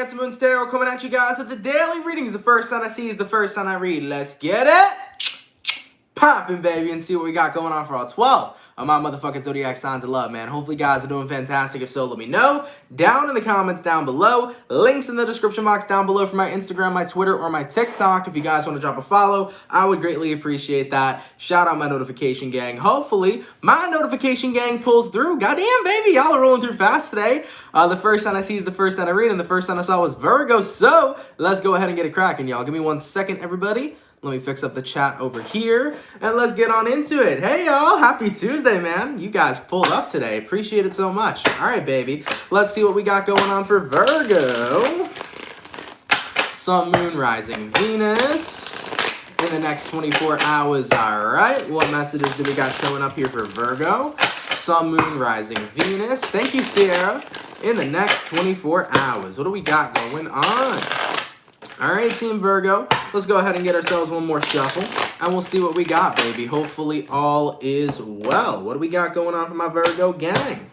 CancerMoonsTarot coming at you guys with the daily readings. The first sign I see is the first sign I read. Let's get it poppin', baby, and see what we got going on for all 12 of my motherfucking zodiac signs of love, man. Hopefully, you guys are doing fantastic. If so, let me know down in the comments down below. Links in the description box down below for my Instagram, my Twitter, or my TikTok. If you guys want to drop a follow, I would greatly appreciate that. Shout out my notification gang. Hopefully, my notification gang pulls through. Goddamn, baby, y'all are rolling through fast today. The first sign I see is the first sign I read, and the first sign I saw was Virgo. So let's go ahead and get it cracking, y'all. Give me 1 second, everybody. Let me fix up the chat over here, and let's get on into it. Hey, y'all. Happy Tuesday, man. You guys pulled up today. Appreciate it so much. All right, baby. Let's see what we got going on for Virgo. Sun, Moon, Rising, Venus in the next 24 hours. All right. What messages do we got showing up here for Virgo? Sun, Moon, Rising, Venus. Thank you, Sierra. In the next 24 hours. What do we got going on? All right, Team Virgo, let's go ahead and get ourselves one more shuffle, and we'll see what we got, baby. Hopefully, all is well. What do we got going on for my Virgo gang?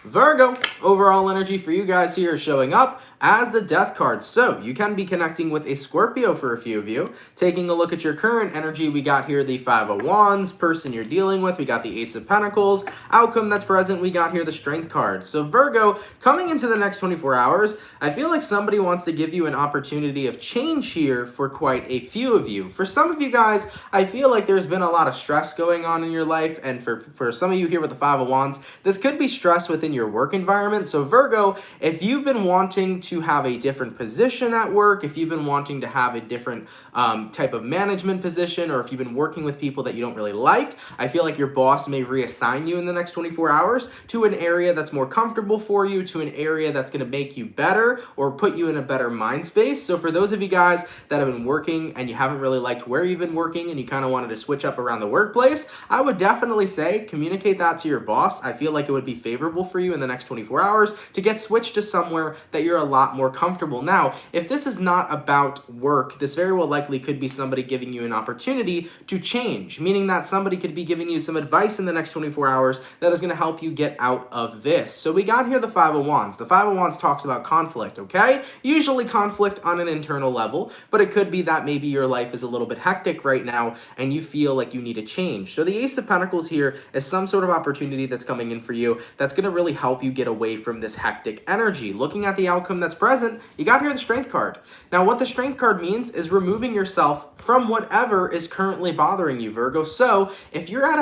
Virgo, overall energy for you guys here is showing up as the Death card. So you can be connecting with a Scorpio for a few of you. Taking a look at your current energy, we got here the Five of Wands, person you're dealing with. We got the Ace of Pentacles. Outcome that's present, we got here the Strength card. So Virgo, coming into the next 24 hours, I feel like somebody wants to give you an opportunity of change here for quite a few of you. For some of you guys, I feel like there's been a lot of stress going on in your life. And for some of you here with the Five of Wands, this could be stress within your work environment. So Virgo, if you've been wanting to have a different position at work, if you've been wanting to have a different type of management position, or if you've been working with people that you don't really like, I feel like your boss may reassign you in the next 24 hours to an area that's more comfortable for you, to an area that's going to make you better or put you in a better mind space. So for those of you guys that have been working and you haven't really liked where you've been working and you kind of wanted to switch up around the workplace, I would definitely say communicate that to your boss. I feel like it would be favorable for you in the next 24 hours to get switched to somewhere that you're a lot more comfortable. Now, if this is not about work, this very well likely could be somebody giving you an opportunity to change, meaning that somebody could be giving you some advice in the next 24 hours that is going to help you get out of this. So we got here the Five of Wands. The Five of Wands talks about conflict, okay? Usually conflict on an internal level, but it could be that maybe your life is a little bit hectic right now and you feel like you need a change. So the Ace of Pentacles here is some sort of opportunity that's coming in for you that's going to really help you get away from this hectic energy. Looking at the outcome that's present, you got here the Strength card. Now, what the Strength card means is removing yourself from whatever is currently bothering you, Virgo. So if you're in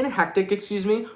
a hectic,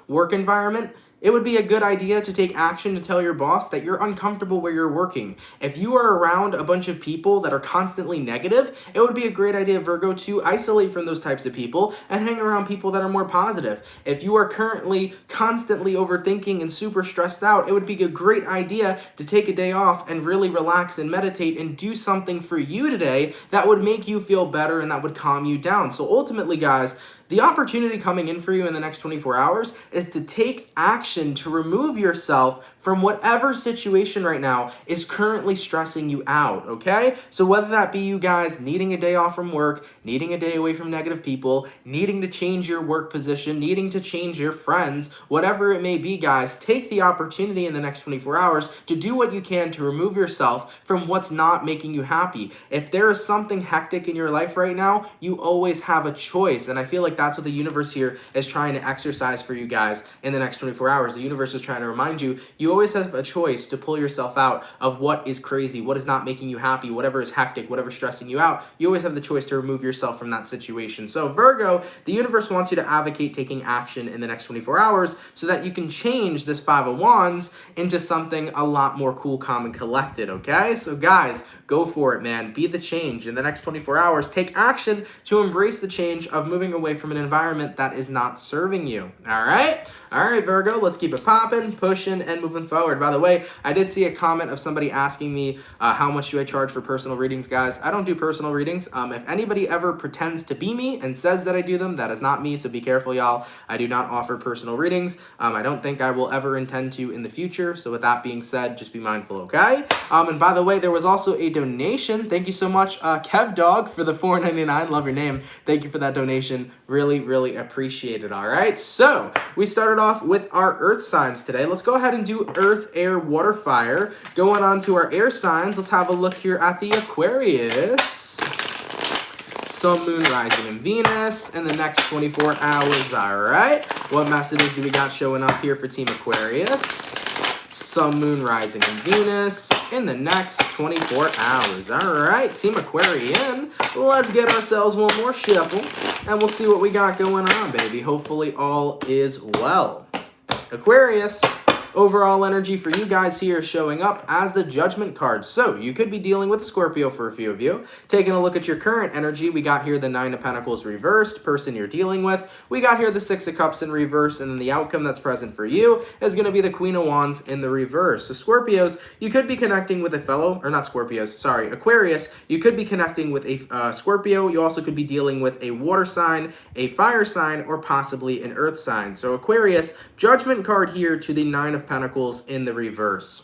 work environment, it would be a good idea to take action to tell your boss that you're uncomfortable where you're working. If you are around a bunch of people that are constantly negative, it would be a great idea, Virgo, to isolate from those types of people and hang around people that are more positive. If you are currently constantly overthinking and super stressed out, it would be a great idea to take a day off and really relax and meditate and do something for you today that would make you feel better and that would calm you down. So ultimately, guys, the opportunity coming in for you in the next 24 hours is to take action to remove yourself from whatever situation right now is currently stressing you out, okay? So whether that be you guys needing a day off from work, needing a day away from negative people, needing to change your work position, needing to change your friends, whatever it may be, guys, take the opportunity in the next 24 hours to do what you can to remove yourself from what's not making you happy. If there is something hectic in your life right now, you always have a choice, and I feel like that's what the universe here is trying to exercise for you guys in the next 24 hours. The universe is trying to remind you, you always have a choice to pull yourself out of what is crazy, what is not making you happy, whatever is hectic, whatever is stressing you out. You always have the choice to remove yourself from that situation. So Virgo, the universe wants you to advocate taking action in the next 24 hours so that you can change this Five of Wands into something a lot more cool, calm, and collected, okay? So guys, go for it, man. Be the change in the next 24 hours. Take action to embrace the change of moving away from an environment that is not serving you. All right? All right, Virgo, let's keep it popping, pushing, and moving forward. By the way, I did see a comment of somebody asking me how much do I charge for personal readings, guys. I don't do personal readings. If anybody ever pretends to be me and says that I do them, that is not me, so be careful, y'all. I do not offer personal readings. I don't think I will ever intend to in the future, so with that being said, just be mindful, okay? And by the way, there was also a donation. Thank you so much, Kev Dog, for the $4.99. Love your name. Thank you for that donation. Really, really appreciate it, all right? So we started off with our Earth signs today. Let's go ahead and do to Earth, Air, Water, Fire. Going on to our air signs, let's have a look here at the Aquarius. Sun, Moon, Rising, and Venus in the next 24 hours. All right. What messages do we got showing up here for Team Aquarius? Sun, Moon, Rising, and Venus in the next 24 hours. All right, Team Aquarian, let's get ourselves one more shuffle, and we'll see what we got going on, baby. Hopefully all is well. Aquarius, overall energy for you guys here showing up as the Judgment card. So you could be dealing with Scorpio for a few of you. Taking a look at your current energy, we got here the Nine of Pentacles reversed, person you're dealing with. We got here the Six of Cups in reverse, and then the outcome that's present for you is going to be the Queen of Wands in the reverse. So Scorpios, you could be connecting with a fellow, or not Scorpios, sorry, Aquarius, you could be connecting with a Scorpio. You also could be dealing with a water sign, a fire sign, or possibly an earth sign. So Aquarius, Judgment card here to the Nine of Pentacles in the reverse.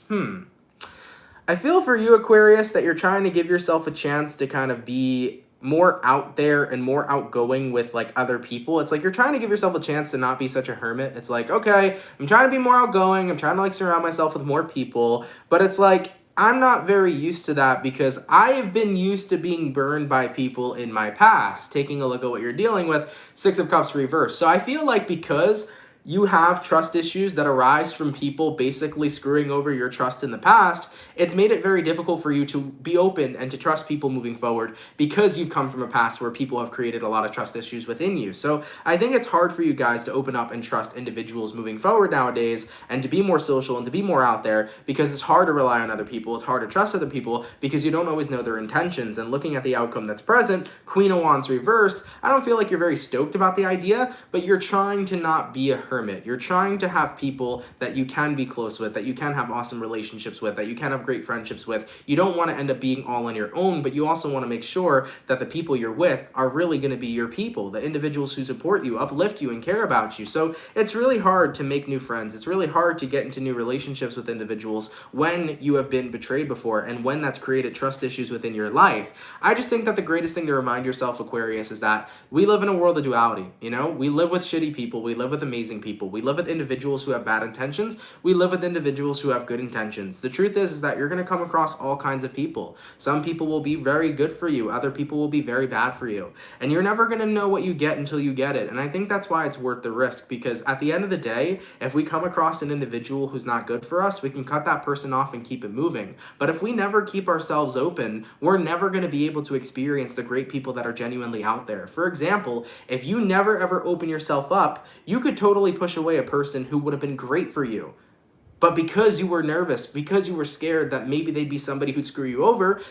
I feel for you, Aquarius, that you're trying to give yourself a chance to kind of be more out there and more outgoing with like other people. It's like you're trying to give yourself a chance to not be such a hermit. It's like, okay, I'm trying to be more outgoing. I'm trying to like surround myself with more people, but it's like, I'm not very used to that because I have been used to being burned by people in my past. Taking a look at what you're dealing with, Six of Cups reverse. So I feel like because you have trust issues that arise from people basically screwing over your trust in the past, it's made it very difficult for you to be open and to trust people moving forward because you've come from a past where people have created a lot of trust issues within you. So I think it's hard for you guys to open up and trust individuals moving forward nowadays and to be more social and to be more out there because it's hard to rely on other people. It's hard to trust other people because you don't always know their intentions. And looking at the outcome that's present, Queen of Wands reversed, I don't feel like you're very stoked about the idea, but you're trying to not be a hermit. You're trying to have people that you can be close with, that you can have awesome relationships with, that you can have great friendships with. You don't want to end up being all on your own, but you also want to make sure that the people you're with are really going to be your people, the individuals who support you, uplift you, and care about you. So it's really hard to make new friends. It's really hard to get into new relationships with individuals when you have been betrayed before and when that's created trust issues within your life. I just think that the greatest thing to remind yourself, Aquarius, is that we live in a world of duality. You know, we live with shitty people. We live with amazing people. We live with individuals who have bad intentions. We live with individuals who have good intentions. The truth is that you're going to come across all kinds of people. Some people will be very good for you. Other people will be very bad for you. And you're never going to know what you get until you get it. And I think that's why it's worth the risk, because at the end of the day, if we come across an individual who's not good for us, we can cut that person off and keep it moving. But if we never keep ourselves open, we're never going to be able to experience the great people that are genuinely out there. For example, if you never ever open yourself up, you could totally push away a person who would have been great for you. But because you were nervous, because you were scared that maybe they'd be somebody who'd screw you over,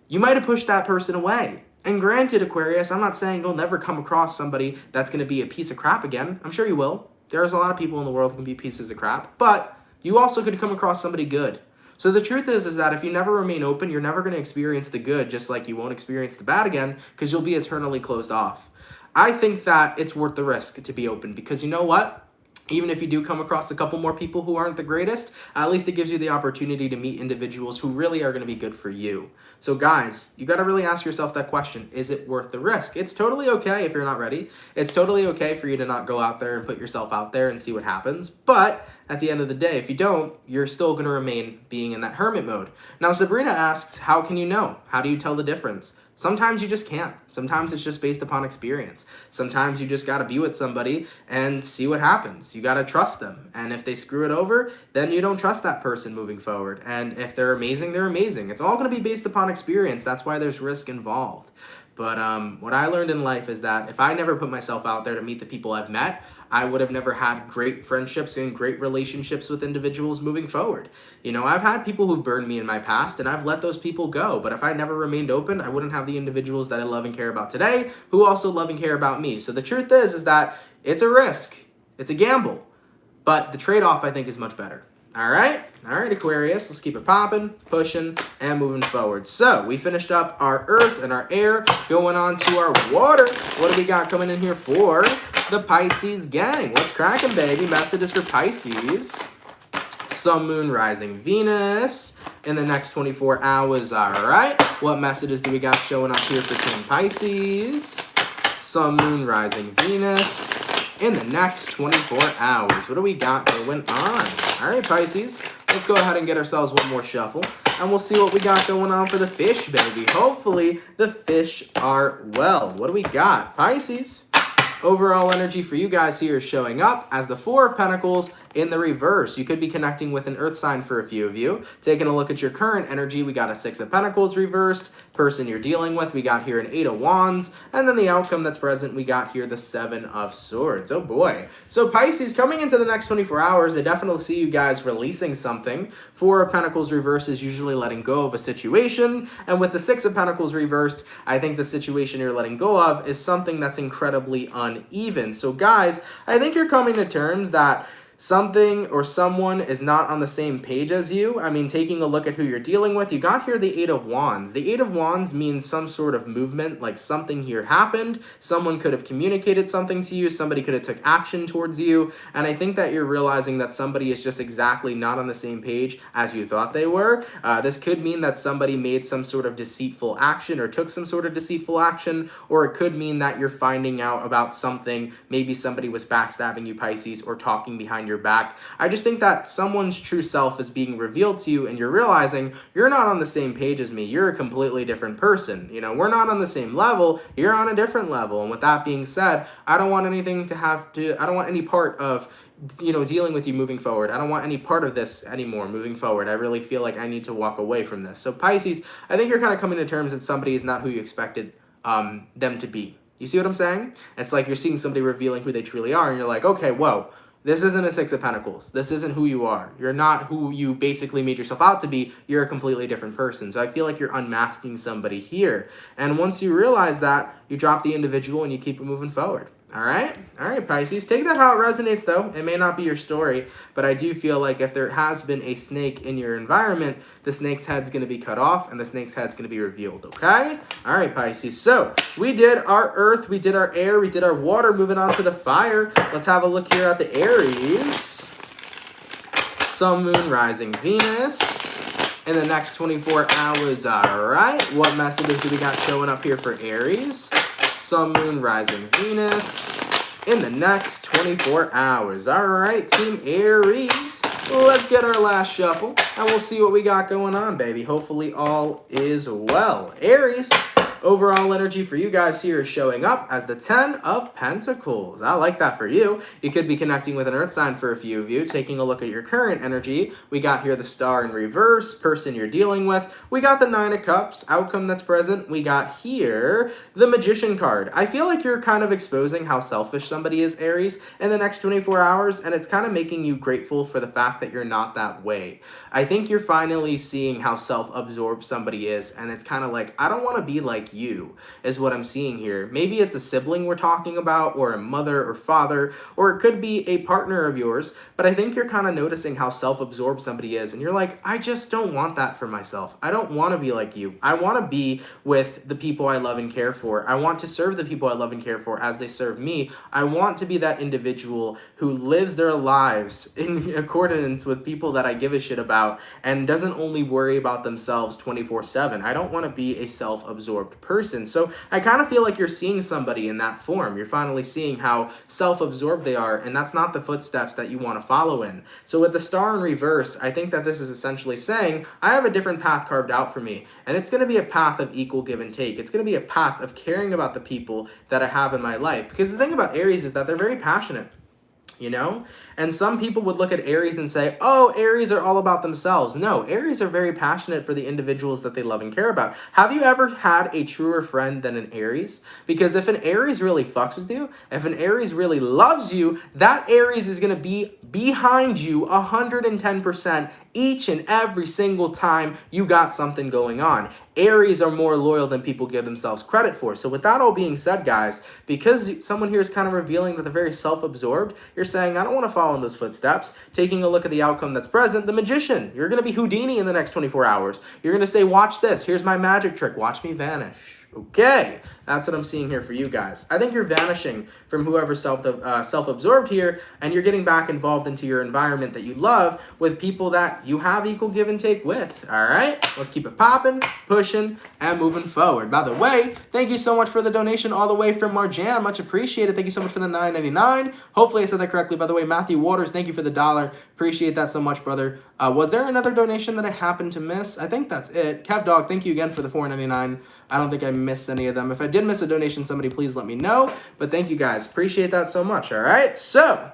you might have pushed that person away. And granted, Aquarius, I'm not saying you'll never come across somebody that's going to be a piece of crap again. I'm sure you will. There's a lot of people in the world who can be pieces of crap, but you also could come across somebody good. So the truth is that if you never remain open, you're never going to experience the good, just like you won't experience the bad again, because you'll be eternally closed off. I think that it's worth the risk to be open, because you know what? Even if you do come across a couple more people who aren't the greatest, at least it gives you the opportunity to meet individuals who really are going to be good for you. So guys, you got to really ask yourself that question. Is it worth the risk? It's totally okay if you're not ready. It's totally okay for you to not go out there and put yourself out there and see what happens. But at the end of the day, if you don't, you're still going to remain being in that hermit mode. Now, Sabrina asks, how can you know? How do you tell the difference? Sometimes you just can't. Sometimes it's just based upon experience. Sometimes you just got to be with somebody and see what happens. You got to trust them. And if they screw it over, then you don't trust that person moving forward. And if they're amazing, they're amazing. It's all going to be based upon experience. That's why there's risk involved. But what I learned in life is that if I never put myself out there to meet the people I've met, I would have never had great friendships and great relationships with individuals moving forward. You know, I've had people who've burned me in my past, and I've let those people go. But if I never remained open, I wouldn't have the individuals that I love and care about today who also love and care about me. So the truth is that it's a risk. It's a gamble. But the trade-off, I think, is much better. All right, Aquarius, let's keep it popping, pushing, and moving forward. So we finished up our earth and our air, going on to our water. What do we got coming in here for the Pisces gang? What's cracking, baby? Messages for Pisces. Sun, Moon, Rising, Venus in the next 24 hours. All right, what messages do we got showing up here for Team Pisces? Sun, Moon, Rising, Venus in the next 24 hours. What do we got going on? All right, Pisces, let's go ahead and get ourselves one more shuffle, and we'll see what we got going on for the fish, baby. Hopefully, the fish are well. What do we got? Pisces. Overall energy for you guys here is showing up as the Four of Pentacles in the reverse. You could be connecting with an earth sign for a few of you. Taking a look at your current energy, we got a Six of Pentacles reversed. Person you're dealing with, we got here an Eight of Wands. And then the outcome that's present, we got here the Seven of Swords. Oh boy. So Pisces, coming into the next 24 hours, I definitely see you guys releasing something. Four of Pentacles reversed is usually letting go of a situation. And with the Six of Pentacles reversed, I think the situation you're letting go of is something that's incredibly uneven. So guys, I think you're coming to terms that something or someone is not on the same page as you. I mean, taking a look at who you're dealing with, you got here the Eight of Wands. The Eight of Wands means some sort of movement, like something here happened. Someone could have communicated something to you. Somebody could have took action towards you. And I think that you're realizing that somebody is just exactly not on the same page as you thought they were. This could mean that somebody made some sort of deceitful action or took some sort of deceitful action, or it could mean that you're finding out about something. Maybe somebody was backstabbing you, Pisces, or talking behind your back. I just think that someone's true self is being revealed to you, and you're realizing you're not on the same page as me. You're a completely different person. You know, we're not on the same level. You're on a different level. And with that being said, I don't want anything to I don't want any part of, you know, dealing with you moving forward. I don't want any part of this anymore moving forward. I really feel like I need to walk away from this. So Pisces, I think you're kind of coming to terms that somebody is not who you expected them to be. You see what I'm saying? It's like you're seeing somebody revealing who they truly are, and you're like, okay, whoa. This isn't a Six of Pentacles. This isn't who you are. You're not who you basically made yourself out to be. You're a completely different person. So I feel like you're unmasking somebody here. And once you realize that, you drop the individual and you keep it moving forward. All right? All right, Pisces. Take that how it resonates, though. It may not be your story, but I do feel like if there has been a snake in your environment, the snake's head's going to be cut off and the snake's head's going to be revealed, okay? All right, Pisces. So we did our earth, we did our air, we did our water. Moving on to the fire. Let's have a look here at the Aries. Sun, Moon, Rising, Venus in the next 24 hours. All right. What messages do we got showing up here for Aries? Sun, Moon, Rising, Venus in the next 24 hours. All right, Team Aries, let's get our last shuffle, and we'll see what we got going on, baby. Hopefully all is well. Aries, overall energy for you guys here is showing up as the Ten of Pentacles. I like that for you. You could be connecting with an earth sign for a few of you. Taking a look at your current energy, we got here the Star in reverse, person you're dealing with. We got the Nine of Cups, outcome that's present. We got here the Magician card. I feel like you're kind of exposing how selfish somebody is, Aries, in the next 24 hours, and it's kind of making you grateful for the fact that you're not that way. I think you're finally seeing how self-absorbed somebody is, and it's kind of like, I don't want to be like you, is what I'm seeing here. Maybe it's a sibling we're talking about, or a mother or father, or it could be a partner of yours, but I think you're kind of noticing how self-absorbed somebody is, and you're like, I just don't want that for myself. I don't want to be like you. I want to be with the people I love and care for. I want to serve the people I love and care for as they serve me. I want to be that individual who lives their lives in accordance with people that I give a shit about and doesn't only worry about themselves 24/7. I don't want to be a self-absorbed person. So I kind of feel like you're seeing somebody in that form. You're finally seeing how self-absorbed they are, and that's not the footsteps that you want to follow in. So with the Star in reverse, I think that this is essentially saying, I have a different path carved out for me, and it's going to be a path of equal give and take. It's going to be a path of caring about the people that I have in my life. Because the thing about Aries is that they're very passionate, you know? And some people would look at Aries and say, oh, Aries are all about themselves. No, Aries are very passionate for the individuals that they love and care about. Have you ever had a truer friend than an Aries? Because if an Aries really fucks with you, if an Aries really loves you, that Aries is going to be behind you 110% each and every single time you got something going on. Aries are more loyal than people give themselves credit for. So with that all being said, guys, because someone here is kind of revealing that they're very self-absorbed, you're saying, I don't want to follow in those footsteps. Taking a look at the outcome that's present, the Magician. You're going to be Houdini in the next 24 hours. You're going to say, watch this. Here's my magic trick. Watch me vanish. Okay, that's what I'm seeing here for you guys. I think you're vanishing from whoever's self-absorbed here, and you're getting back involved into your environment that you love with people that you have equal give and take with. All right, let's keep it popping, pushing, and moving forward. By the way, thank you so much for the donation all the way from Marjan. Much appreciated. Thank you so much for the $9.99. Hopefully I said that correctly. By the way, Matthew Waters, thank you for the $1. Appreciate that so much, brother. Was there another donation that I happened to miss? I think that's it. Kev Dog, thank you again for the $4.99. I don't think I missed any of them. If I did miss a donation, somebody please let me know. But thank you guys. Appreciate that so much, all right? So,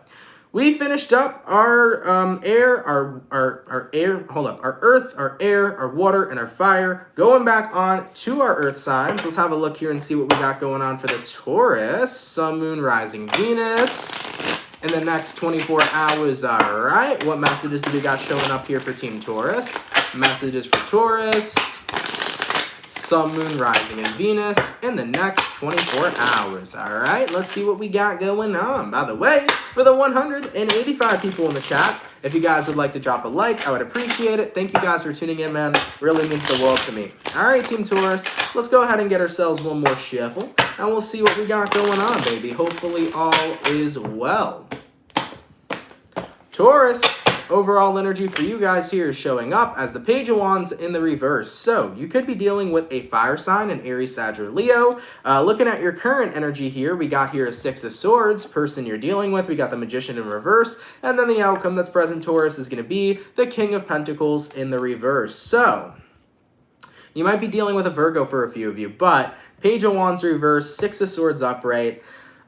we finished up our our earth, our air, our water, and our fire. Going back on to our earth signs. Let's have a look here and see what we got going on for the Taurus. Sun, Moon, Rising, Venus. In the next 24 hours, all right. What messages do we got showing up here for Team Taurus? Messages for Taurus. Sun, Moon, Rising, and Venus in the next 24 hours. All right, let's see what we got going on. By the way, for the 185 people in the chat, if you guys would like to drop a like, I would appreciate it. Thank you guys for tuning in, man. Really means the world to me. All right, Team Taurus, let's go ahead and get ourselves one more shuffle, and we'll see what we got going on, baby. Hopefully all is well. Taurus. Overall energy for you guys here is showing up as the Page of Wands in the reverse. So you could be dealing with a fire sign, an Aries, Sag, or Leo. Looking at your current energy here, we got here a Six of Swords, person you're dealing with. We got the Magician in reverse. And then the outcome that's present, Taurus, is going to be the King of Pentacles in the reverse. So you might be dealing with a Virgo for a few of you, but Page of Wands reverse, Six of Swords upright.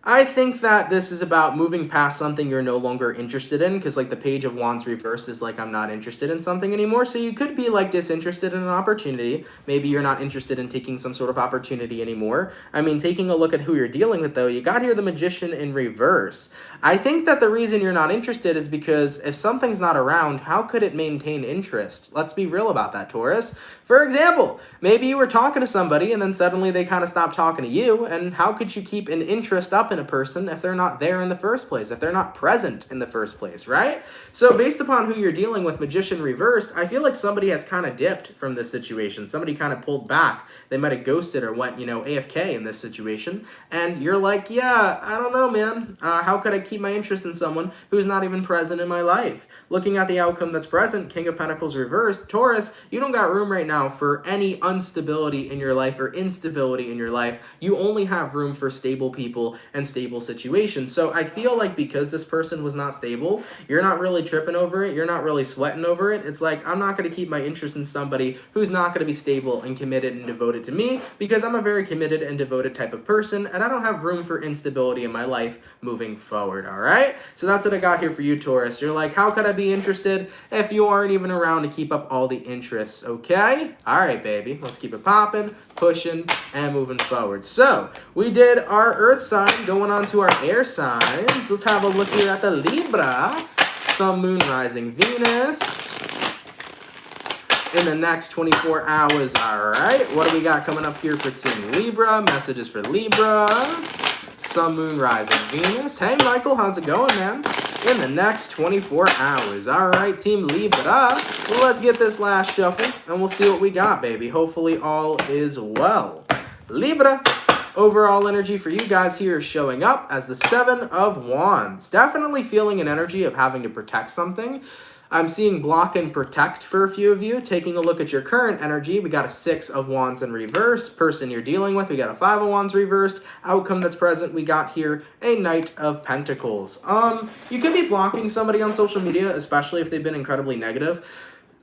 I think that this is about moving past something you're no longer interested in, because like the Page of Wands reversed is like I'm not interested in something anymore. So you could be like disinterested in an opportunity. Maybe you're not interested in taking some sort of opportunity anymore. I mean, taking a look at who you're dealing with though, you got here the Magician in reverse. I think that the reason you're not interested is because if something's not around, how could it maintain interest? Let's be real about that, Taurus. For example, maybe you were talking to somebody and then suddenly they kind of stopped talking to you, and how could you keep an interest up in a person if they're not there in the first place, if they're not present in the first place, right? So based upon who you're dealing with, Magician reversed, I feel like somebody has kind of dipped from this situation. Somebody kind of pulled back. They might have ghosted or went, AFK in this situation. And you're like, yeah, I don't know, man. How could I keep my interest in someone who's not even present in my life? Looking at the outcome that's present, King of Pentacles reversed, Taurus, you don't got room right now for any instability in your life or instability in your life. You only have room for stable people and stable situations. So I feel like because this person was not stable, you're not really tripping over it. You're not really sweating over it. It's like, I'm not going to keep my interest in somebody who's not going to be stable and committed and devoted to me, because I'm a very committed and devoted type of person, and I don't have room for instability in my life moving forward, all right? So that's what I got here for you, Taurus. You're like, how could I be interested if you aren't even around to keep up all the interests, okay? All right, baby. Let's keep it popping, pushing, and moving forward. So we did our earth sign, going on to our air signs. Let's have a look here at the Libra. Sun, Moon, Rising, Venus in the next 24 hours. All right, what do we got coming up here for Team Libra? Messages for Libra. Sun, Moon, Rising, Venus. Hey, Michael, how's it going, man? In the next 24 hours. All right, Team Libra, let's get this last shuffle, and we'll see what we got, baby. Hopefully all is well. Libra, overall energy for you guys here is showing up as the Seven of Wands. Definitely feeling an energy of having to protect something. I'm seeing block and protect for a few of you. Taking a look at your current energy, we got a Six of Wands in reverse. Person you're dealing with, we got a Five of Wands reversed. Outcome that's present, we got here a Knight of Pentacles. You could be blocking somebody on social media, especially if they've been incredibly negative.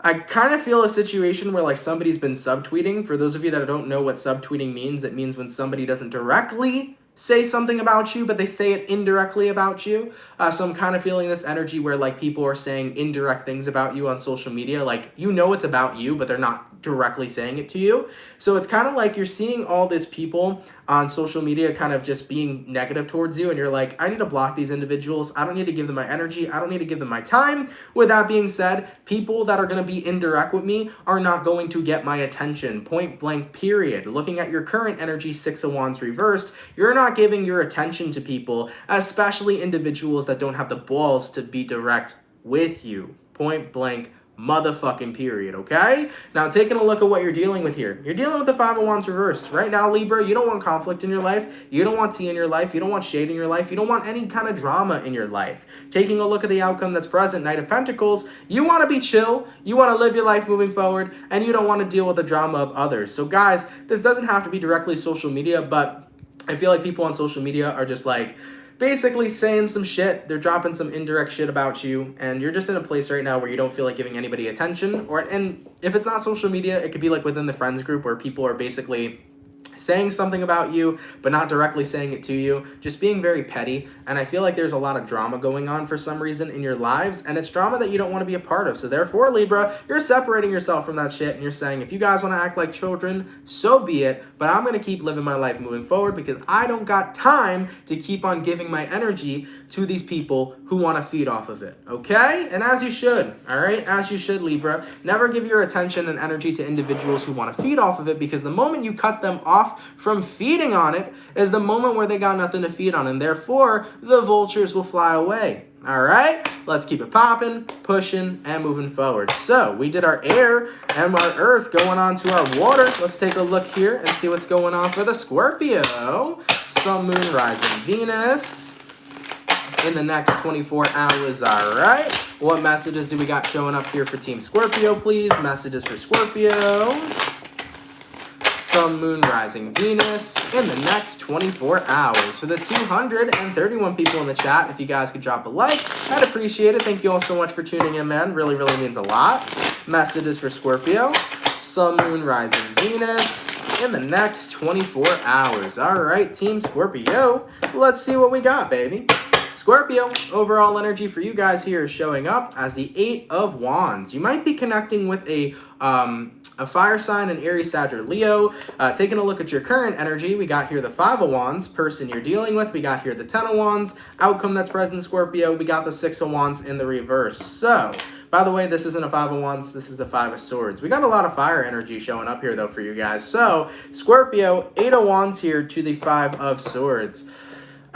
I kind of feel a situation where like somebody's been subtweeting. For those of you that don't know what subtweeting means, it means when somebody doesn't directly say something about you, but they say it indirectly about you. So I'm kind of feeling this energy where like people are saying indirect things about you on social media. Like, it's about you, but they're not directly saying it to you. So it's kind of like you're seeing all these people on social media kind of just being negative towards you, and you're like, I need to block these individuals. I don't need to give them my energy. I don't need to give them my time. With that being said, people that are going to be indirect with me are not going to get my attention. Point blank, period. Looking at your current energy, Six of Wands reversed, you're not giving your attention to people, especially individuals that don't have the balls to be direct with you. Point blank, motherfucking period, okay? Now, taking a look at what you're dealing with here. You're dealing with the Five of Wands reversed. Right now, Libra, you don't want conflict in your life. You don't want tea in your life. You don't want shade in your life. You don't want any kind of drama in your life. Taking a look at the outcome that's present, Knight of Pentacles, you want to be chill. You want to live your life moving forward, and you don't want to deal with the drama of others. So, guys, this doesn't have to be directly social media, but I feel like people on social media are just like basically saying some shit. They're dropping some indirect shit about you, and you're just in a place right now where you don't feel like giving anybody attention. And if it's not social media, it could be like within the friends group where people are basically saying something about you, but not directly saying it to you, just being very petty. And I feel like there's a lot of drama going on for some reason in your lives, and it's drama that you don't want to be a part of. So therefore, Libra, you're separating yourself from that shit, and you're saying, if you guys want to act like children, so be it, but I'm going to keep living my life moving forward because I don't got time to keep on giving my energy to these people who want to feed off of it, okay? And as you should, all right? As you should, Libra. Never give your attention and energy to individuals who want to feed off of it, because the moment you cut them off from feeding on it is the moment where they got nothing to feed on, and therefore the vultures will fly away. All right, let's keep it popping, pushing, and moving forward. So we did our air and our earth, going on to our water. Let's take a look here and see what's going on for the Scorpio. Sun, Moon, Rising, Venus in the next 24 hours. All right, what messages do we got showing up here for Team Scorpio, please? Messages for Scorpio. Sun, Moon, Rising, Venus in the next 24 hours. For the 231 people in the chat, if you guys could drop a like, I'd appreciate it. Thank you all so much for tuning in, man. Really, really means a lot. Messages for Scorpio. Sun, Moon, Rising, Venus in the next 24 hours. All right, Team Scorpio, let's see what we got, baby. Scorpio, overall energy for you guys here is showing up as the 8 of Wands. You might be connecting with a fire sign, an Aries, Sag, or Leo. Taking a look at your current energy, we got here the 5 of Wands, person you're dealing with. We got here the 10 of Wands, outcome that's present, Scorpio. We got the 6 of Wands in the reverse. So, by the way, this isn't a 5 of Wands, this is the 5 of Swords. We got a lot of fire energy showing up here, though, for you guys. So, Scorpio, 8 of Wands here to the 5 of Swords.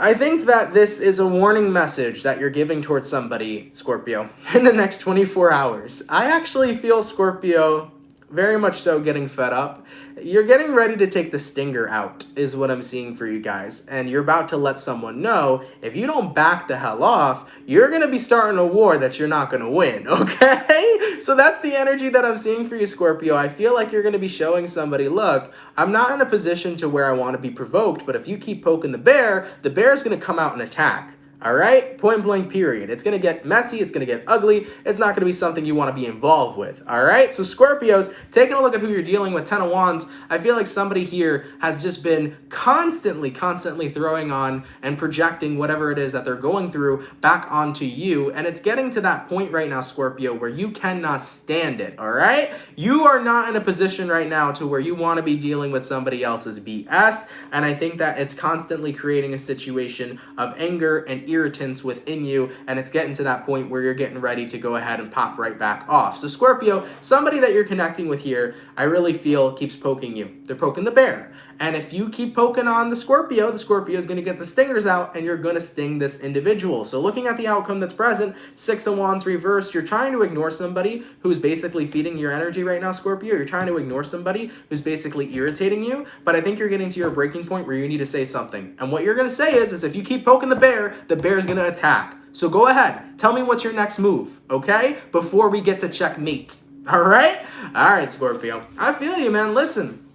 I think that this is a warning message that you're giving towards somebody, Scorpio, in the next 24 hours. I actually feel, Scorpio, very much so getting fed up. You're getting ready to take the stinger out, is what I'm seeing for you guys. And you're about to let someone know, if you don't back the hell off, you're going to be starting a war that you're not going to win, okay? So that's the energy that I'm seeing for you, Scorpio. I feel like you're going to be showing somebody, look, I'm not in a position to where I want to be provoked, but if you keep poking the bear is going to come out and attack. All right? Point blank, period. It's going to get messy. It's going to get ugly. It's not going to be something you want to be involved with. All right? So Scorpios, taking a look at who you're dealing with, 10 of Wands, I feel like somebody here has just been constantly throwing on and projecting whatever it is that they're going through back onto you. And it's getting to that point right now, Scorpio, where you cannot stand it. All right? You are not in a position right now to where you want to be dealing with somebody else's BS. And I think that it's constantly creating a situation of anger and irritants within you, and it's getting to that point where you're getting ready to go ahead and pop right back off. So Scorpio, somebody that you're connecting with here, I really feel keeps poking you. They're poking the bear. And if you keep poking on the Scorpio is going to get the stingers out, and you're going to sting this individual. So looking at the outcome that's present, 6 of Wands reversed, you're trying to ignore somebody who's basically feeding your energy right now, Scorpio. You're trying to ignore somebody who's basically irritating you, but I think you're getting to your breaking point where you need to say something. And what you're going to say is if you keep poking the bear's going to attack. So go ahead. Tell me what's your next move, okay? Before we get to checkmate. All right? All right, Scorpio. I feel you, man. Listen.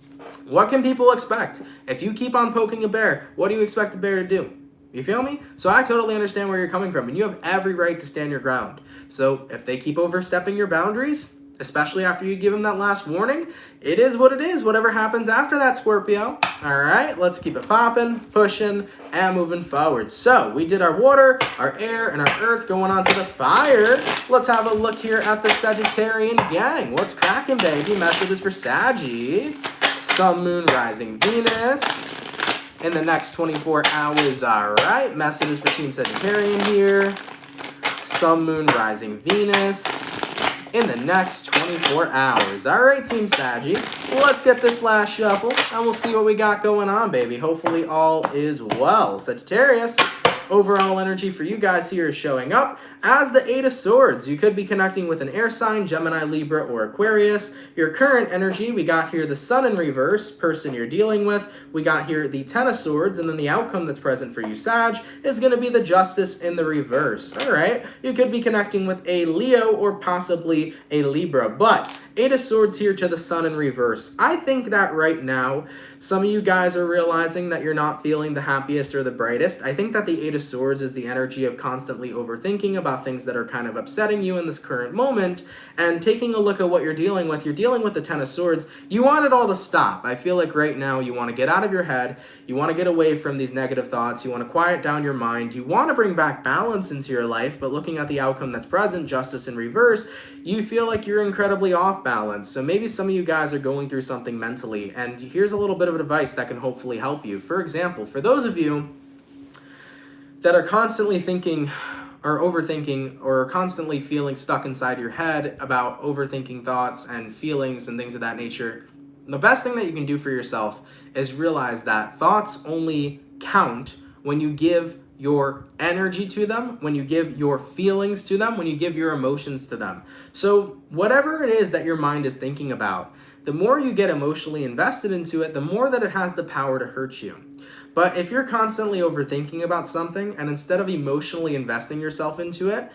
What can people expect? If you keep on poking a bear, what do you expect the bear to do? You feel me? So I totally understand where you're coming from, and you have every right to stand your ground. So if they keep overstepping your boundaries, especially after you give them that last warning, it is what it is. Whatever happens after that, Scorpio. All right, let's keep it popping, pushing, and moving forward. So we did our water, our air, and our earth, going on to the fire. Let's have a look here at the Sagittarian gang. What's cracking, baby? Messages for Saggy. Sun, Moon, Rising, Venus in the next 24 hours. All right, messages for Team Sagittarian here. Sun, Moon, Rising, Venus in the next 24 hours. All right, Team Saggy, let's get this last shuffle, and we'll see what we got going on, baby. Hopefully all is well. Sagittarius, overall energy for you guys here is showing up as the 8 of Swords. You could be connecting with an air sign, Gemini, Libra, or Aquarius. Your current energy, we got here the Sun in reverse, person you're dealing with. We got here the 10 of Swords, and then the outcome that's present for you, Sag, is going to be the Justice in the reverse. All right, you could be connecting with a Leo or possibly a Libra, but Eight of Swords here to the Sun in reverse. I think that right now, some of you guys are realizing that you're not feeling the happiest or the brightest. I think that the Eight of Swords is the energy of constantly overthinking about things that are kind of upsetting you in this current moment, and taking a look at what you're dealing with the Ten of Swords. You want it all to stop. I feel like right now you want to get out of your head, you want to get away from these negative thoughts, you want to quiet down your mind, you want to bring back balance into your life, but looking at the outcome that's present, Justice in reverse, you feel like you're incredibly off balance. So maybe some of you guys are going through something mentally, and here's a little bit of advice that can hopefully help you. For example, for those of you that are constantly thinking or overthinking or constantly feeling stuck inside your head about overthinking thoughts and feelings and things of that nature, the best thing that you can do for yourself is realize that thoughts only count when you give your energy to them, when you give your feelings to them, when you give your emotions to them. So whatever it is that your mind is thinking about, the more you get emotionally invested into it, the more that it has the power to hurt you. But if you're constantly overthinking about something, and instead of emotionally investing yourself into it,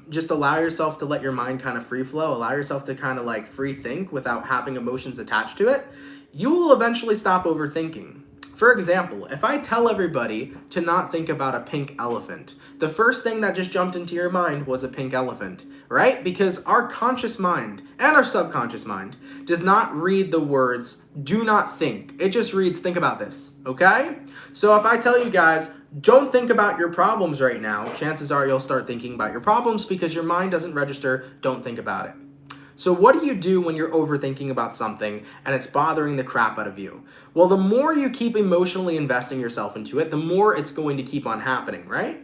just allow yourself to let your mind kind of free flow, allow yourself to kind of like free think without having emotions attached to it, you will eventually stop overthinking. For example, if I tell everybody to not think about a pink elephant, the first thing that just jumped into your mind was a pink elephant, right? Because our conscious mind and our subconscious mind does not read the words, do not think. It just reads, think about this, okay? So if I tell you guys, don't think about your problems right now, chances are you'll start thinking about your problems because your mind doesn't register, don't think about it. So what do you do when you're overthinking about something and it's bothering the crap out of you? Well, the more you keep emotionally investing yourself into it, the more it's going to keep on happening, right?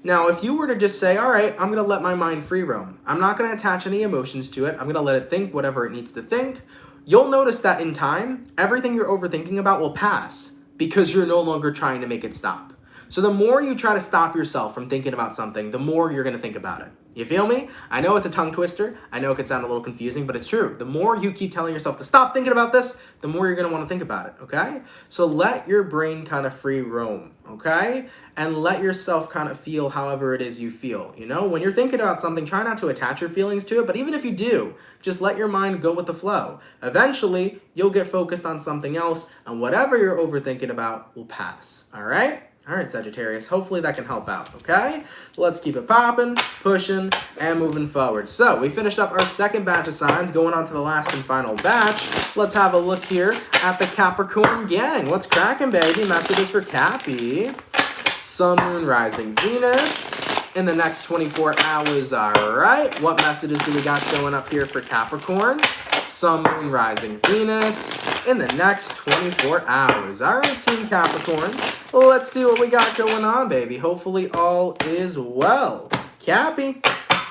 Now, if you were to just say, all right, I'm going to let my mind free roam. I'm not going to attach any emotions to it. I'm going to let it think whatever it needs to think. You'll notice that in time, everything you're overthinking about will pass because you're no longer trying to make it stop. So the more you try to stop yourself from thinking about something, the more you're going to think about it. You feel me? I know it's a tongue twister. I know it could sound a little confusing, but it's true. The more you keep telling yourself to stop thinking about this, the more you're going to want to think about it, okay? So let your brain kind of free roam, okay? And let yourself kind of feel however it is you feel, you know? When you're thinking about something, try not to attach your feelings to it, but even if you do, just let your mind go with the flow. Eventually, you'll get focused on something else, and whatever you're overthinking about will pass, all right? All right, Sagittarius, hopefully that can help out, okay? Let's keep it popping, pushing, and moving forward. So we finished up our second batch of signs, going on to the last and final batch. Let's have a look here at the Capricorn gang. What's cracking, baby? Messages for Cappy. Sun, Moon, Rising, Venus in the next 24 hours, all right? What messages do we got showing up here for Capricorn? Sun, Moon, Rising, Venus in the next 24 hours. All right, Team Capricorn. Well, let's see what we got going on, baby. Hopefully all is well. Cappy,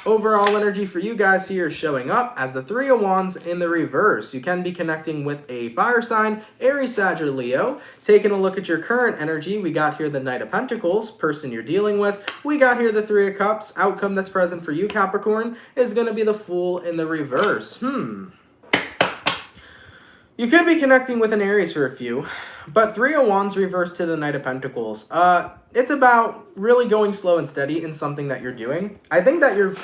overall energy for you guys here is showing up as the Three of Wands in the reverse. You can be connecting with a fire sign, Aries, Sag, or Leo. Taking a look at your current energy, we got here the Knight of Pentacles, person you're dealing with. We got here the Three of Cups. Outcome that's present for you, Capricorn, is going to be the Fool in the reverse. You could be connecting with an Aries for a few, but Three of Wands reversed to the Knight of Pentacles. It's about really going slow and steady in something that you're doing. I think that you're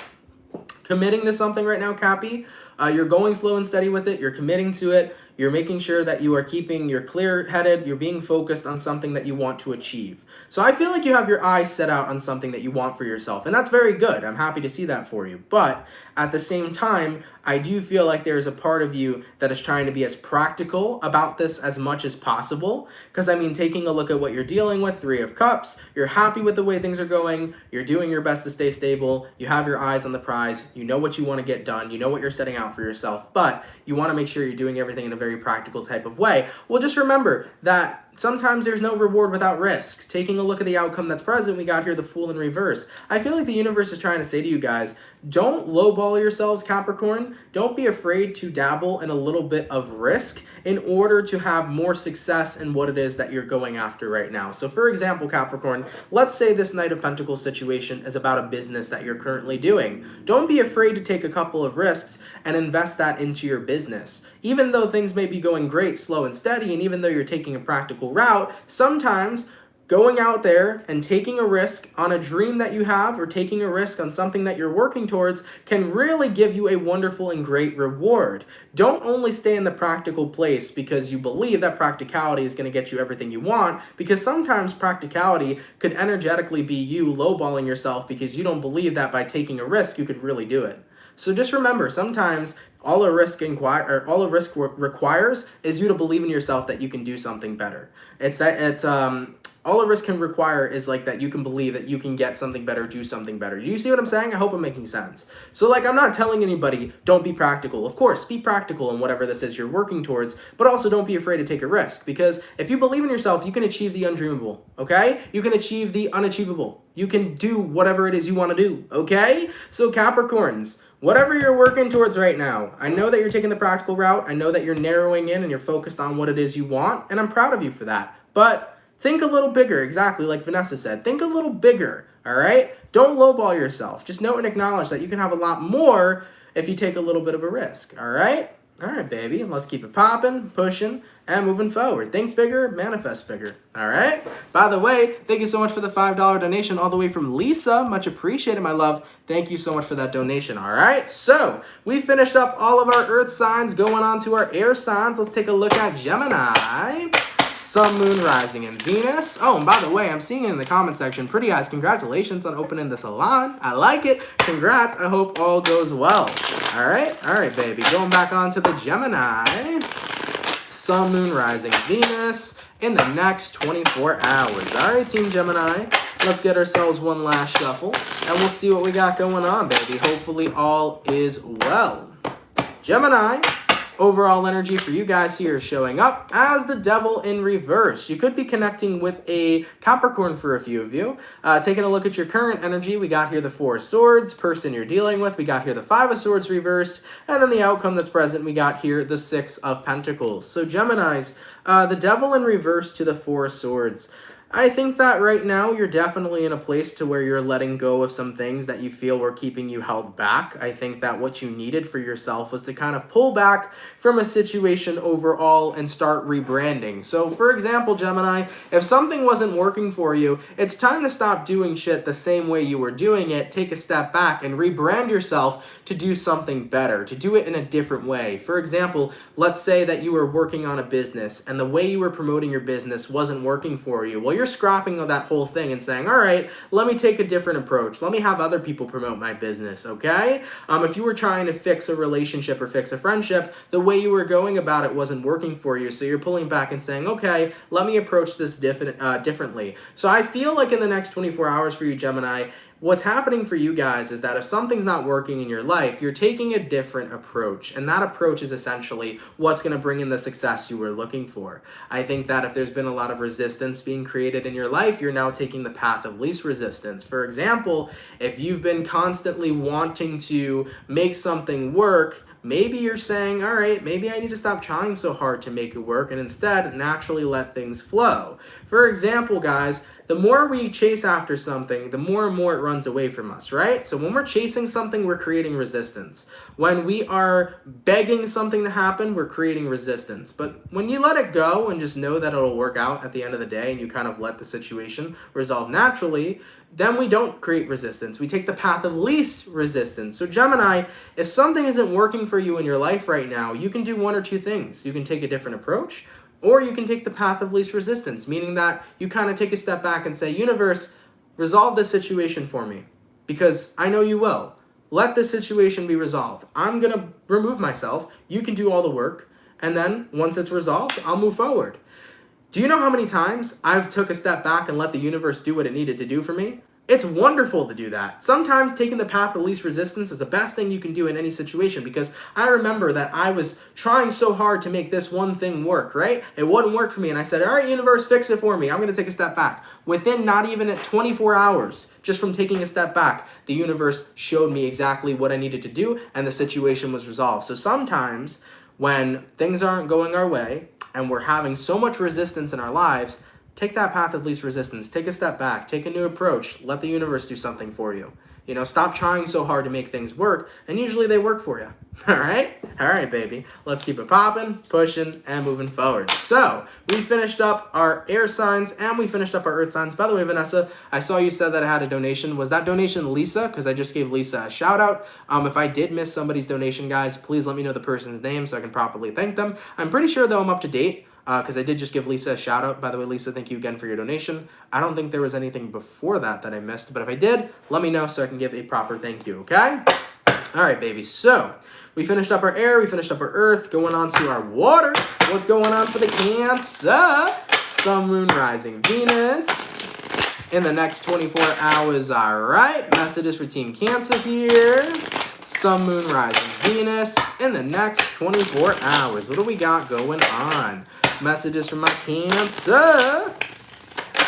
committing to something right now, Cappy. You're going slow and steady with it. You're committing to it. You're making sure that you are keeping, you're clear-headed, you're being focused on something that you want to achieve. So I feel like you have your eyes set out on something that you want for yourself, and that's very good. I'm happy to see that for you. But at the same time, I do feel like there's a part of you that is trying to be as practical about this as much as possible. Because, I mean, taking a look at what you're dealing with, Three of Cups, you're happy with the way things are going, you're doing your best to stay stable, you have your eyes on the prize, you know what you want to get done, you know what you're setting out for yourself, but you want to make sure you're doing everything in a very practical type of way. Well, just remember that sometimes there's no reward without risk. Taking a look at the outcome that's present, we got here the Fool in reverse. I feel like the universe is trying to say to you guys, don't lowball yourselves, Capricorn. Don't be afraid to dabble in a little bit of risk in order to have more success in what it is that you're going after right now. So for example, Capricorn, let's say this Knight of Pentacles situation is about a business that you're currently doing. Don't be afraid to take a couple of risks and invest that into your business. Even though things may be going great, slow and steady, and even though you're taking a practical route, sometimes going out there and taking a risk on a dream that you have or taking a risk on something that you're working towards can really give you a wonderful and great reward. Don't only stay in the practical place because you believe that practicality is going to get you everything you want, because sometimes practicality could energetically be you lowballing yourself because you don't believe that by taking a risk you could really do it. So just remember, sometimes all a risk requires is you to believe in yourself that you can do something better. All a risk can require is like that you can believe that you can get something better, do something better. Do you see what I'm saying? I hope I'm making sense. So like, I'm not telling anybody don't be practical. Of course, be practical in whatever this is you're working towards, but also don't be afraid to take a risk, because if you believe in yourself, you can achieve the undreamable, okay? You can achieve the unachievable. You can do whatever it is you want to do, okay? So Capricorns, whatever you're working towards right now, I know that you're taking the practical route. I know that you're narrowing in and you're focused on what it is you want, and I'm proud of you for that. But think a little bigger, exactly like Vanessa said. Think a little bigger, all right? Don't lowball yourself. Just know and acknowledge that you can have a lot more if you take a little bit of a risk, all right? All right, baby, let's keep it popping, pushing, and moving forward. Think bigger, manifest bigger, all right? By the way, thank you so much for the $5 donation all the way from Lisa. Much appreciated, my love. Thank you so much for that donation, all right? So we finished up all of our earth signs, going on to our air signs. Let's take a look at Gemini. Sun, Moon, Rising, and Venus. Oh, and by the way, I'm seeing it in the comment section. Pretty eyes, congratulations on opening the salon. I like it. Congrats. I hope all goes well. All right, baby. Going back on to the Gemini. Sun, Moon, Rising, Venus in the next 24 hours. All right, Team Gemini. Let's get ourselves one last shuffle, and we'll see what we got going on, baby. Hopefully all is well. Gemini. Overall energy for you guys here is showing up as the Devil in reverse. You could be connecting with a Capricorn for a few of you. Taking a look at your current energy, we got here the Four of Swords, person you're dealing with, we got here the Five of Swords reversed, and then the outcome that's present, we got here the Six of Pentacles. So Geminis, the Devil in reverse to the Four of Swords. I think that right now you're definitely in a place to where you're letting go of some things that you feel were keeping you held back. I think that what you needed for yourself was to kind of pull back from a situation overall and start rebranding. So for example, Gemini, if something wasn't working for you, it's time to stop doing shit the same way you were doing it, take a step back and rebrand yourself to do something better, to do it in a different way. For example, let's say that you were working on a business and the way you were promoting your business wasn't working for you. Well, you're scrapping that whole thing and saying, all right, let me take a different approach. Let me have other people promote my business, okay? If you were trying to fix a relationship or fix a friendship, the way you were going about it wasn't working for you, so you're pulling back and saying, okay, let me approach this differently. So I feel like in the next 24 hours for you, Gemini, what's happening for you guys is that if something's not working in your life, you're taking a different approach. And that approach is essentially what's going to bring in the success you were looking for. I think that if there's been a lot of resistance being created in your life, you're now taking the path of least resistance. For example, if you've been constantly wanting to make something work, maybe you're saying, all right, maybe I need to stop trying so hard to make it work and instead naturally let things flow. For example, guys, the more we chase after something, the more and more it runs away from us, right? So when we're chasing something, we're creating resistance. When we are begging something to happen, we're creating resistance. But when you let it go and just know that it'll work out at the end of the day and you kind of let the situation resolve naturally, then we don't create resistance. We take the path of least resistance. So Gemini, if something isn't working for you in your life right now, you can do one or two things. You can take a different approach, or you can take the path of least resistance, meaning that you kind of take a step back and say, universe, resolve this situation for me, because I know you will. Let this situation be resolved. I'm going to remove myself. You can do all the work. And then once it's resolved, I'll move forward. Do you know how many times I've took a step back and let the universe do what it needed to do for me? It's wonderful to do that. Sometimes taking the path of least resistance is the best thing you can do in any situation, because I remember that I was trying so hard to make this one thing work, right? It wouldn't work for me, and I said, all right, universe, fix it for me. I'm going to take a step back. Within not even 24 hours, just from taking a step back, the universe showed me exactly what I needed to do, and the situation was resolved. So sometimes when things aren't going our way, and we're having so much resistance in our lives, take that path of least resistance. Take a step back. Take a new approach. Let the universe do something for you. You know, stop trying so hard to make things work, and usually they work for you. All right, baby. Let's keep it popping, pushing, and moving forward. So we finished up our air signs and we finished up our earth signs. By the way, Vanessa, I saw you said that I had a donation. Was that donation Lisa? Because I just gave Lisa a shout out. If I did miss somebody's donation, guys, please let me know the person's name so I can properly thank them. I'm pretty sure though I'm up to date. Because I did just give Lisa a shout out. By the way, Lisa, thank you again for your donation. I don't think there was anything before that I missed, but if I did, let me know so I can give a proper thank you, okay? All right, baby. So we finished up our air, we finished up our earth, going on to our water. What's going on for the Cancer? Sun, Moon, Rising, Venus in the next 24 hours. All right, messages for Team Cancer here. Sun, Moon, Rising, Venus in the next 24 hours. What do we got going on? Messages from my Cancer.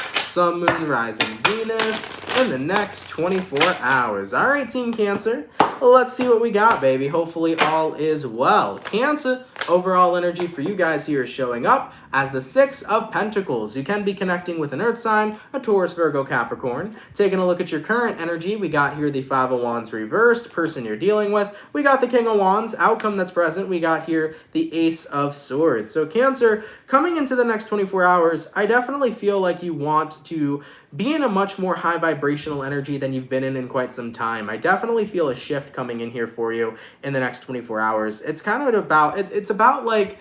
Sun, Moon, Rising, Venus in the next 24 hours. All right, Team Cancer. Let's see what we got, baby. Hopefully all is well. Cancer, overall energy for you guys here is showing up as the Six of Pentacles. You can be connecting with an earth sign, a Taurus, Virgo, Capricorn. Taking a look at your current energy, we got here the Five of Wands reversed, person you're dealing with. We got the King of Wands, outcome that's present. We got here the Ace of Swords. So Cancer, coming into the next 24 hours, I definitely feel like you want to be in a much more high vibrational energy than you've been in quite some time. I definitely feel a shift coming in here for you in the next 24 hours. It's kind of about, it's about like,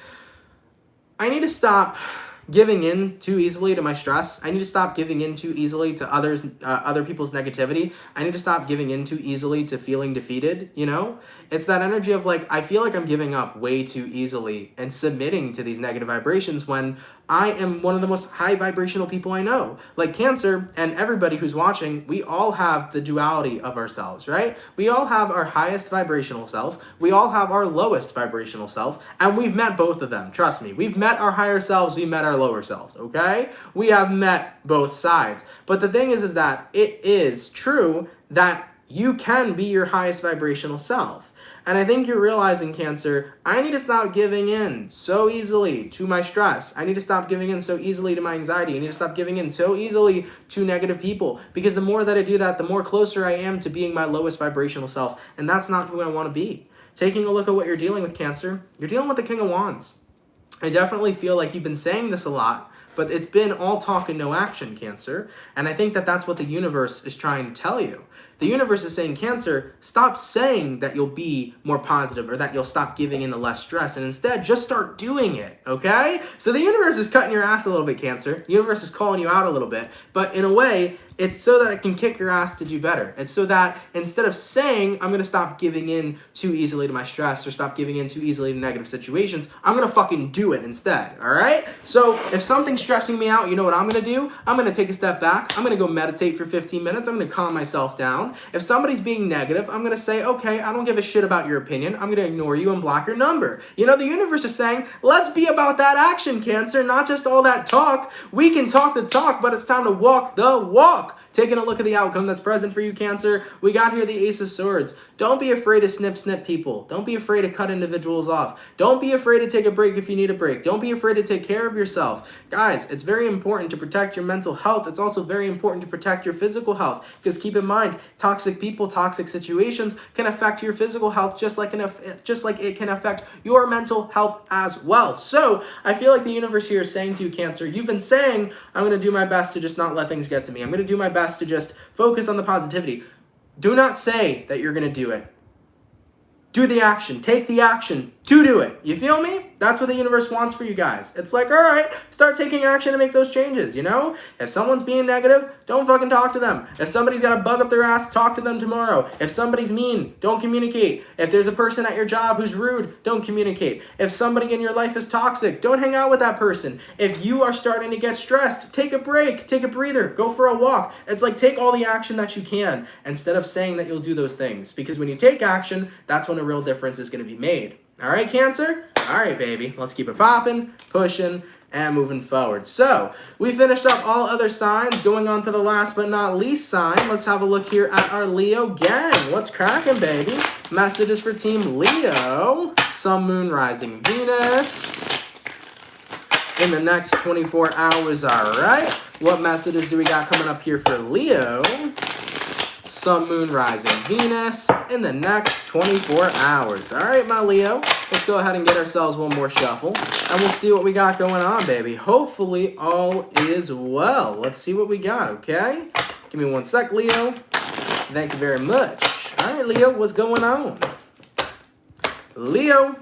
I need to stop giving in too easily to my stress. I need to stop giving in too easily to other people's negativity. I need to stop giving in too easily to feeling defeated, you know? It's that energy of like, I feel like I'm giving up way too easily and submitting to these negative vibrations when I am one of the most high vibrational people I know. Like Cancer and everybody who's watching, we all have the duality of ourselves, right? We all have our highest vibrational self. We all have our lowest vibrational self. And we've met both of them. Trust me. We've met our higher selves. We met our lower selves, okay? We have met both sides. But the thing is that it is true that you can be your highest vibrational self. And I think you're realizing, Cancer, I need to stop giving in so easily to my stress. I need to stop giving in so easily to my anxiety. I need to stop giving in so easily to negative people. Because the more that I do that, the more closer I am to being my lowest vibrational self. And that's not who I want to be. Taking a look at what you're dealing with, Cancer, you're dealing with the King of Wands. I definitely feel like you've been saying this a lot, but it's been all talk and no action, Cancer. And I think that that's what the universe is trying to tell you. The universe is saying, Cancer, stop saying that you'll be more positive or that you'll stop giving in to less stress, and instead just start doing it, okay? So the universe is cutting your ass a little bit, Cancer. The universe is calling you out a little bit, but in a way, it's so that it can kick your ass to do better. It's so that instead of saying, I'm going to stop giving in too easily to my stress or stop giving in too easily to negative situations, I'm going to fucking do it instead, all right? So if something's stressing me out, you know what I'm going to do? I'm going to take a step back. I'm going to go meditate for 15 minutes. I'm going to calm myself down. If somebody's being negative, I'm going to say, okay, I don't give a shit about your opinion. I'm going to ignore you and block your number. You know, the universe is saying, let's be about that action, Cancer, not just all that talk. We can talk the talk, but it's time to walk the walk. Taking a look at the outcome that's present for you, Cancer, we got here the Ace of Swords. Don't be afraid to snip people. Don't be afraid to cut individuals off. Don't be afraid to take a break if you need a break. Don't be afraid to take care of yourself. Guys, it's very important to protect your mental health. It's also very important to protect your physical health, because keep in mind, toxic people, toxic situations can affect your physical health just like it can affect your mental health as well. So I feel like the universe here is saying to you, Cancer, you've been saying, I'm going to do my best to just not let things get to me. I'm going to do my best to just focus on the positivity. Do not say that you're going to do it. Do the action. Take the action to do it. You feel me? That's what the universe wants for you guys. It's like, all right, start taking action to make those changes, you know? If someone's being negative, don't fucking talk to them. If somebody's got a bug up their ass, talk to them tomorrow. If somebody's mean, don't communicate. If there's a person at your job who's rude, don't communicate. If somebody in your life is toxic, don't hang out with that person. If you are starting to get stressed, take a break, take a breather, go for a walk. It's like, take all the action that you can instead of saying that you'll do those things. Because when you take action, that's when a real difference is going to be made. All right, Cancer? All right, baby. Let's keep it popping, pushing, and moving forward. So we finished up all other signs. Going on to the last but not least sign. Let's have a look here at our Leo gang. What's cracking, baby? Messages for Team Leo. Sun, Moon, Rising, Venus in the next 24 hours. All right. What messages do we got coming up here for Leo? Sun, Moon, Rising, Venus in the next 24 hours. All right, my Leo, let's go ahead and get ourselves one more shuffle, and we'll see what we got going on, baby. Hopefully, all is well. Let's see what we got, okay? Give me one sec, Leo. Thank you very much. All right, Leo, what's going on? Leo.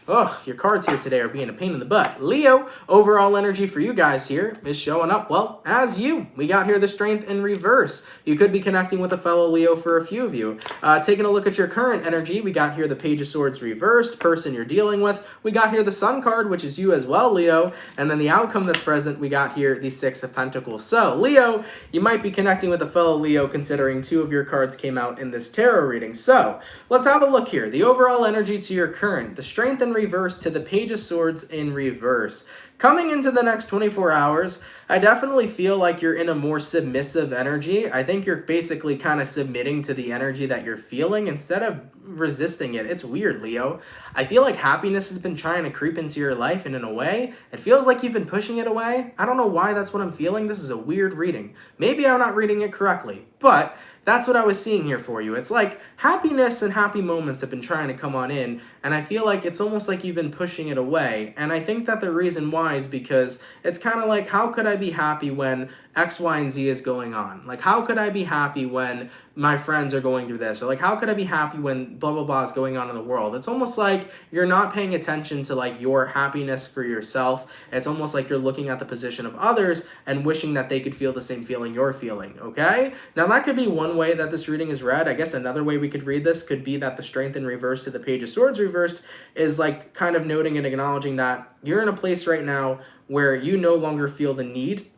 Oh, your cards here today are being a pain in the butt. Leo, overall energy for you guys here is showing up, well, as you. We got here the Strength in reverse. You could be connecting with a fellow Leo for a few of you. Taking a look at your current energy, we got here the Page of Swords reversed, person you're dealing with. We got here the Sun card, which is you as well, Leo. And then the outcome that's present, we got here the Six of Pentacles. So, Leo, you might be connecting with a fellow Leo considering two of your cards came out in this tarot reading. So, let's have a look here. The overall energy to your current, the Strength in reverse to the Page of Swords in reverse. Coming into the next 24 hours, I definitely feel like you're in a more submissive energy. I think you're basically kind of submitting to the energy that you're feeling instead of resisting it. It's weird, Leo. I feel like happiness has been trying to creep into your life, and in a way, it feels like you've been pushing it away. I don't know why that's what I'm feeling. This is a weird reading. Maybe I'm not reading it correctly, but that's what I was seeing here for you. It's like happiness and happy moments have been trying to come on in, and I feel like it's almost like you've been pushing it away. And I think that the reason why is because it's kind of like, how could I be happy when X, Y, and Z is going on? Like, how could I be happy when my friends are going through this? Or like, how could I be happy when blah, blah, blah is going on in the world? It's almost like you're not paying attention to like your happiness for yourself. It's almost like you're looking at the position of others and wishing that they could feel the same feeling you're feeling, okay? Now that could be one way that this reading is read. I guess another way we could read this could be that the Strength in reverse to the Page of Swords reversed is like kind of noting and acknowledging that you're in a place right now where you no longer feel the need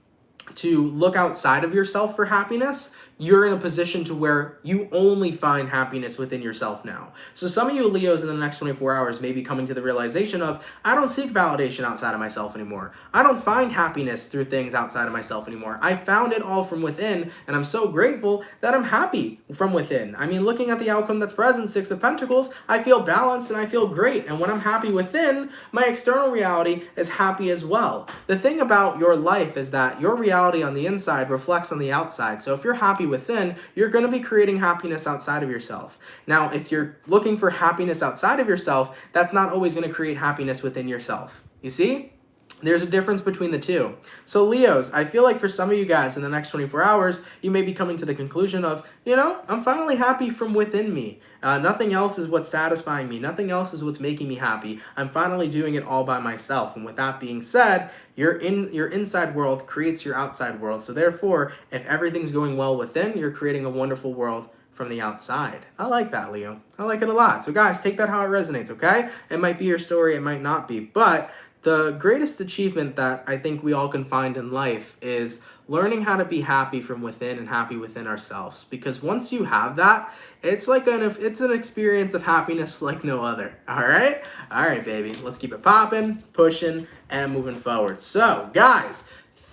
to look outside of yourself for happiness. You're in a position to where you only find happiness within yourself now. So some of you Leos in the next 24 hours may be coming to the realization of, I don't seek validation outside of myself anymore. I don't find happiness through things outside of myself anymore. I found it all from within, and I'm so grateful that I'm happy from within. I mean, looking at the outcome that's present, Six of Pentacles, I feel balanced and I feel great. And when I'm happy within, my external reality is happy as well. The thing about your life is that your reality on the inside reflects on the outside. So if you're happy within, you're going to be creating happiness outside of yourself. Now, if you're looking for happiness outside of yourself, that's not always going to create happiness within yourself. You see? There's a difference between the two. So Leos, I feel like for some of you guys in the next 24 hours, you may be coming to the conclusion of, you know, I'm finally happy from within me. Nothing else is what's satisfying me. Nothing else is what's making me happy. I'm finally doing it all by myself. And with that being said, your inside world creates your outside world. So therefore, if everything's going well within, you're creating a wonderful world from the outside. I like that, Leo. I like it a lot. So guys, take that how it resonates, okay? It might be your story, it might not be, but the greatest achievement that I think we all can find in life is learning how to be happy from within and happy within ourselves. Because once you have that, it's like it's an experience of happiness like no other. All right? All right, baby. Let's keep it popping, pushing, and moving forward. So, guys,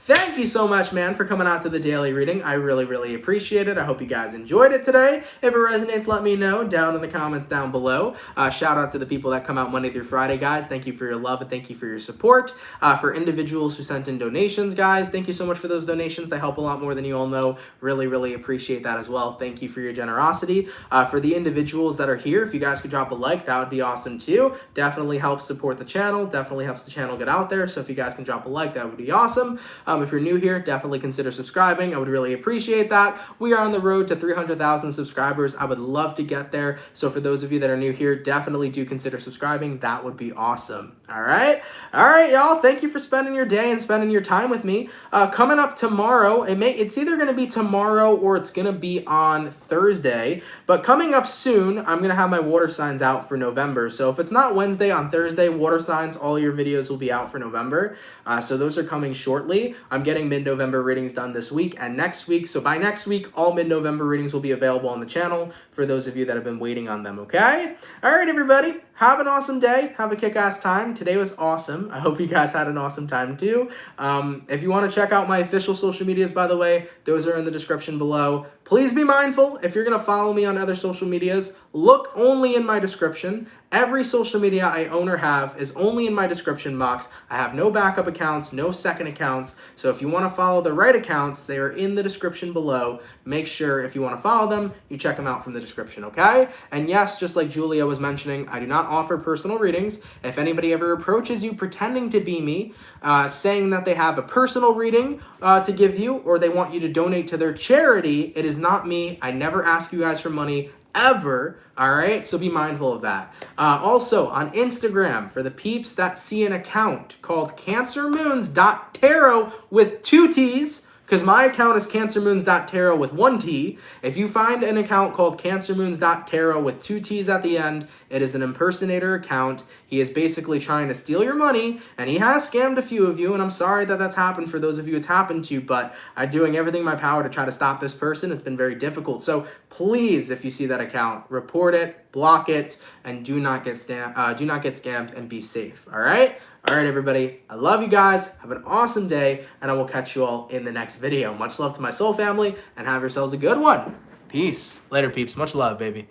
thank you so much, man, for coming out to the daily reading. I really, really appreciate it. I hope you guys enjoyed it today. If it resonates, let me know down in the comments down below. Shout out to the people that come out Monday through Friday, guys. Thank you for your love and thank you for your support. For individuals who sent in donations, guys, thank you so much for those donations. They help a lot more than you all know. Really, really appreciate that as well. Thank you for your generosity. For the individuals that are here, if you guys could drop a like, that would be awesome too. Definitely helps support the channel. Definitely helps the channel get out there. So if you guys can drop a like, that would be awesome. If you're new here, definitely consider subscribing. I would really appreciate that. We are on the road to 300,000 subscribers. I would love to get there. So for those of you that are new here, definitely do consider subscribing. That would be awesome. All right, y'all. Thank you for spending your day and spending your time with me. Coming up tomorrow, it's either going to be tomorrow or it's going to be on Thursday. But coming up soon, I'm going to have my water signs out for November. So if it's not Wednesday, on Thursday, water signs, all your videos will be out for November. So those are coming shortly. I'm getting mid-November readings done this week and next week. So by next week, all mid-November readings will be available on the channel for those of you that have been waiting on them, okay? All right, everybody. Have an awesome day. Have a kick-ass time. Today was awesome. I hope you guys had an awesome time too. If you want to check out my official social medias, by the way, those are in the description below. Please be mindful. If you're going to follow me on other social medias, look only in my description. Every social media I own or have is only in my description box. I have no backup accounts, no second accounts. So if you want to follow the right accounts, they are in the description below. Make sure if you want to follow them, you check them out from the description, okay? And yes, just like Julia was mentioning, I do not offer personal readings. If anybody ever approaches you pretending to be me, saying that they have a personal reading to give you, or they want you to donate to their charity, it is not me. I never ask you guys for money ever, all right? So be mindful of that. Also, on Instagram, for the peeps that see an account called CancerMoons.Tarot with 2 T's, because my account is CancerMoons.Tarot with 1 T. If you find an account called CancerMoons.Tarot with 2 T's at the end, it is an impersonator account. He is basically trying to steal your money, and he has scammed a few of you, and I'm sorry that that's happened for those of you it's happened to, but I'm doing everything in my power to try to stop this person. It's been very difficult. So please, if you see that account, report it, block it, and do not get scammed, and be safe, all right? All right, everybody, I love you guys. Have an awesome day, and I will catch you all in the next video. Much love to my soul family, and have yourselves a good one. Peace. Later, peeps. Much love, baby.